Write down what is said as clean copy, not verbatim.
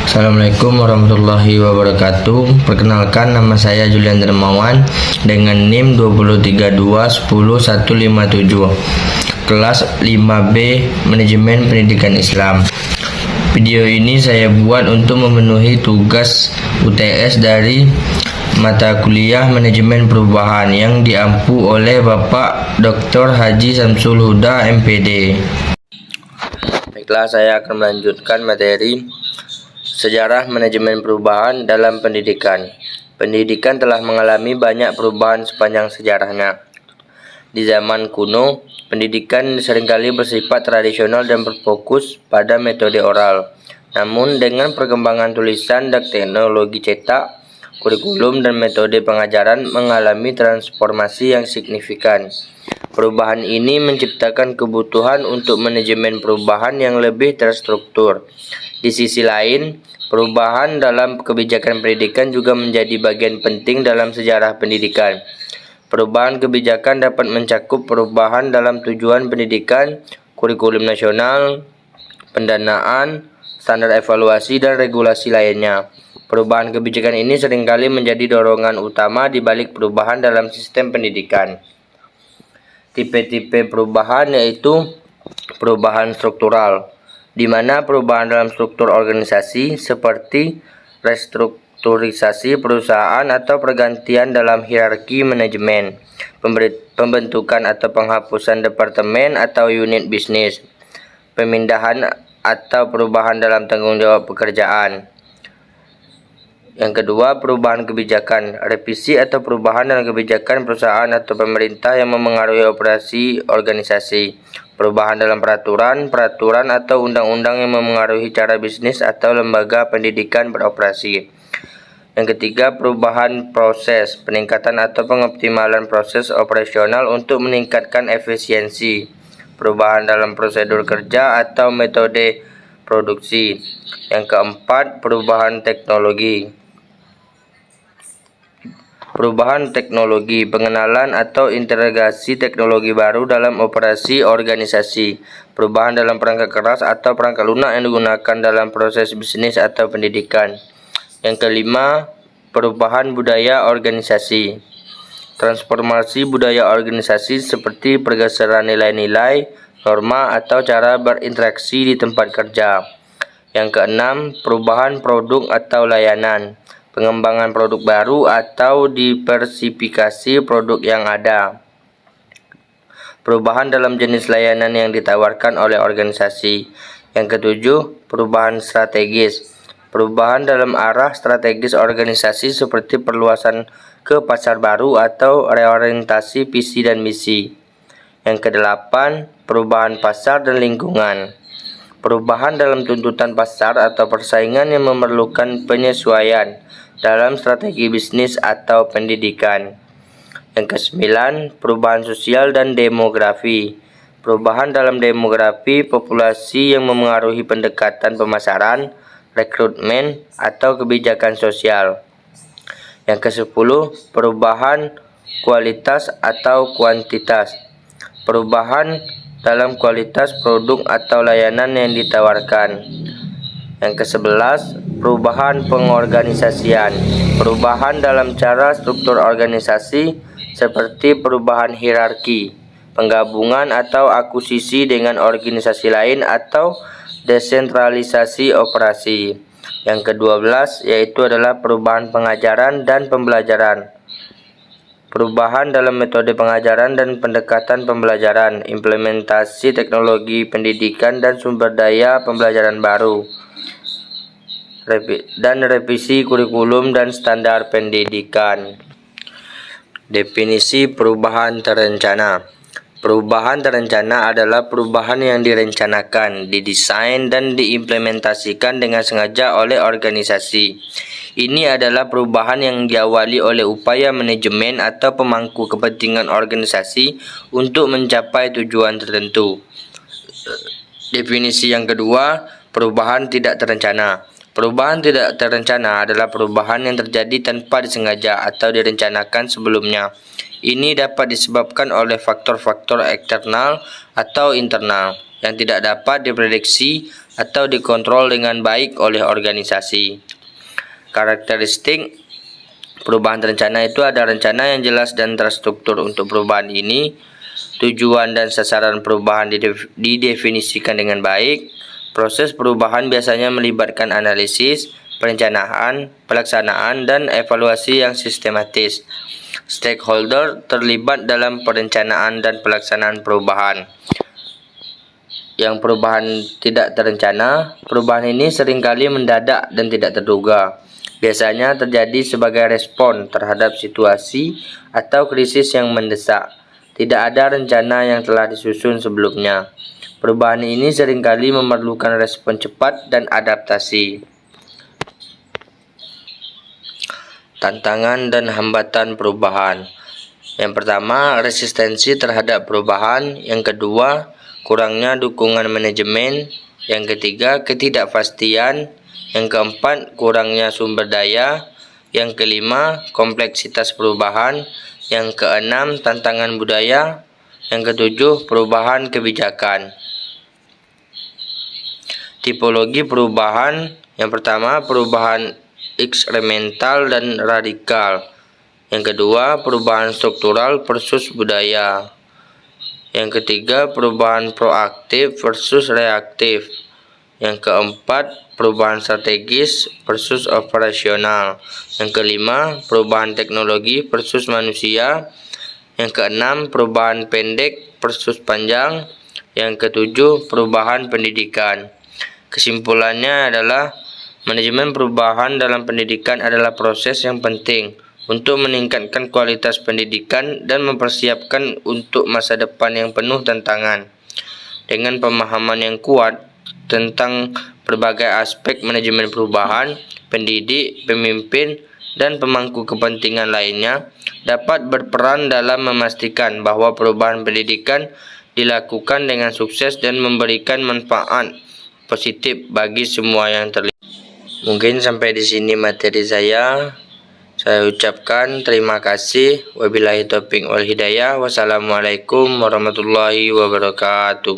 Assalamualaikum warahmatullahi wabarakatuh. Perkenalkan, nama saya Julian Dermawan dengan NIM 232110157, kelas 5B Manajemen Pendidikan Islam. Video ini saya buat untuk memenuhi tugas UTS dari mata kuliah Manajemen Perubahan yang diampu oleh Bapak Dr. Haji Samsul Huda MPD. Baiklah, saya akan melanjutkan materi Sejarah Manajemen Perubahan dalam Pendidikan. Pendidikan telah mengalami banyak perubahan sepanjang sejarahnya. Di zaman kuno, pendidikan seringkali bersifat tradisional dan berfokus pada metode oral. Namun, dengan perkembangan tulisan dan teknologi cetak, kurikulum dan metode pengajaran mengalami transformasi yang signifikan. Perubahan ini menciptakan kebutuhan untuk manajemen perubahan yang lebih terstruktur. Di sisi lain, perubahan dalam kebijakan pendidikan juga menjadi bagian penting dalam sejarah pendidikan. Perubahan kebijakan dapat mencakup perubahan dalam tujuan pendidikan, kurikulum nasional, pendanaan, standar evaluasi, dan regulasi lainnya. Perubahan kebijakan ini seringkali menjadi dorongan utama di balik perubahan dalam sistem pendidikan. Tipe-tipe perubahan yaitu perubahan struktural, di mana perubahan dalam struktur organisasi seperti restrukturisasi perusahaan atau pergantian dalam hierarki manajemen, pembentukan atau penghapusan departemen atau unit bisnis, pemindahan atau perubahan dalam tanggung jawab pekerjaan. Yang kedua, perubahan kebijakan, revisi atau perubahan dalam kebijakan perusahaan atau pemerintah yang memengaruhi operasi organisasi. Perubahan dalam peraturan atau undang-undang yang memengaruhi cara bisnis atau lembaga pendidikan beroperasi. Yang ketiga, perubahan proses, peningkatan atau pengoptimalan proses operasional untuk meningkatkan efisiensi. Perubahan dalam prosedur kerja atau metode produksi. Yang keempat, perubahan teknologi. Perubahan teknologi, pengenalan atau integrasi teknologi baru dalam operasi organisasi. Perubahan dalam perangkat keras atau perangkat lunak yang digunakan dalam proses bisnis atau pendidikan. Yang kelima, perubahan budaya organisasi. Transformasi budaya organisasi seperti pergeseran nilai-nilai, norma, atau cara berinteraksi di tempat kerja. Yang keenam, perubahan produk atau layanan. Pengembangan produk baru atau diversifikasi produk yang ada. Perubahan dalam jenis layanan yang ditawarkan oleh organisasi. Yang ketujuh, perubahan strategis. Perubahan dalam arah strategis organisasi seperti perluasan ke pasar baru atau reorientasi visi dan misi. Yang kedelapan, perubahan pasar dan lingkungan. Perubahan dalam tuntutan pasar atau persaingan yang memerlukan penyesuaian dalam strategi bisnis atau pendidikan. Yang kesembilan, perubahan sosial dan demografi. Perubahan dalam demografi populasi yang memengaruhi pendekatan pemasaran, rekrutmen, atau kebijakan sosial. Yang kesepuluh, perubahan kualitas atau kuantitas. Perubahan dalam kualitas produk atau layanan yang ditawarkan. Yang ke-11, perubahan pengorganisasian. Perubahan dalam cara struktur organisasi seperti perubahan hierarki, penggabungan atau akuisisi dengan organisasi lain atau desentralisasi operasi. Yang ke-12 yaitu adalah perubahan pengajaran dan pembelajaran. Perubahan dalam metode pengajaran dan pendekatan pembelajaran, implementasi teknologi pendidikan dan sumber daya pembelajaran baru, dan revisi kurikulum dan standar pendidikan. Definisi perubahan terencana. Perubahan terencana adalah perubahan yang direncanakan, didesain, dan diimplementasikan dengan sengaja oleh organisasi. Ini adalah perubahan yang diawali oleh upaya manajemen atau pemangku kepentingan organisasi untuk mencapai tujuan tertentu. Definisi yang kedua, perubahan tidak terencana. Perubahan tidak terencana adalah perubahan yang terjadi tanpa disengaja atau direncanakan sebelumnya. Ini dapat disebabkan oleh faktor-faktor eksternal atau internal yang tidak dapat diprediksi atau dikontrol dengan baik oleh organisasi. Karakteristik perubahan terencana itu ada rencana yang jelas dan terstruktur untuk perubahan ini. Tujuan dan sasaran perubahan didefinisikan dengan baik. Proses perubahan biasanya melibatkan analisis, perencanaan, pelaksanaan, dan evaluasi yang sistematis. Stakeholder terlibat dalam perencanaan dan pelaksanaan perubahan. Yang perubahan tidak terencana, perubahan ini seringkali mendadak dan tidak terduga. Biasanya terjadi sebagai respon terhadap situasi atau krisis yang mendesak. Tidak ada rencana yang telah disusun sebelumnya. Perubahan ini seringkali memerlukan respon cepat dan adaptasi. Tantangan dan hambatan perubahan. Yang pertama, resistensi terhadap perubahan. Yang kedua, kurangnya dukungan manajemen. Yang ketiga, ketidakpastian. Yang keempat, kurangnya sumber daya. Yang kelima, kompleksitas perubahan. Yang keenam, tantangan budaya. Yang ketujuh, perubahan kebijakan. Tipologi perubahan. Yang pertama, perubahan eksperimental dan radikal. Yang kedua, perubahan struktural versus budaya. Yang ketiga, perubahan proaktif versus reaktif. Yang keempat, perubahan strategis versus operasional. Yang kelima, perubahan teknologi versus manusia. Yang keenam, perubahan pendek versus panjang. Yang ketujuh, perubahan pendidikan. Kesimpulannya adalah manajemen perubahan dalam pendidikan adalah proses yang penting untuk meningkatkan kualitas pendidikan dan mempersiapkan untuk masa depan yang penuh tantangan. Dengan pemahaman yang kuat tentang berbagai aspek manajemen perubahan, pendidik, pemimpin, dan pemangku kepentingan lainnya dapat berperan dalam memastikan bahwa perubahan pendidikan dilakukan dengan sukses dan memberikan manfaat positif bagi semua yang terlibat. Mungkin sampai di sini materi saya. Saya ucapkan terima kasih. Wabillahi taufiq wal hidayah. Wassalamualaikum warahmatullahi wabarakatuh.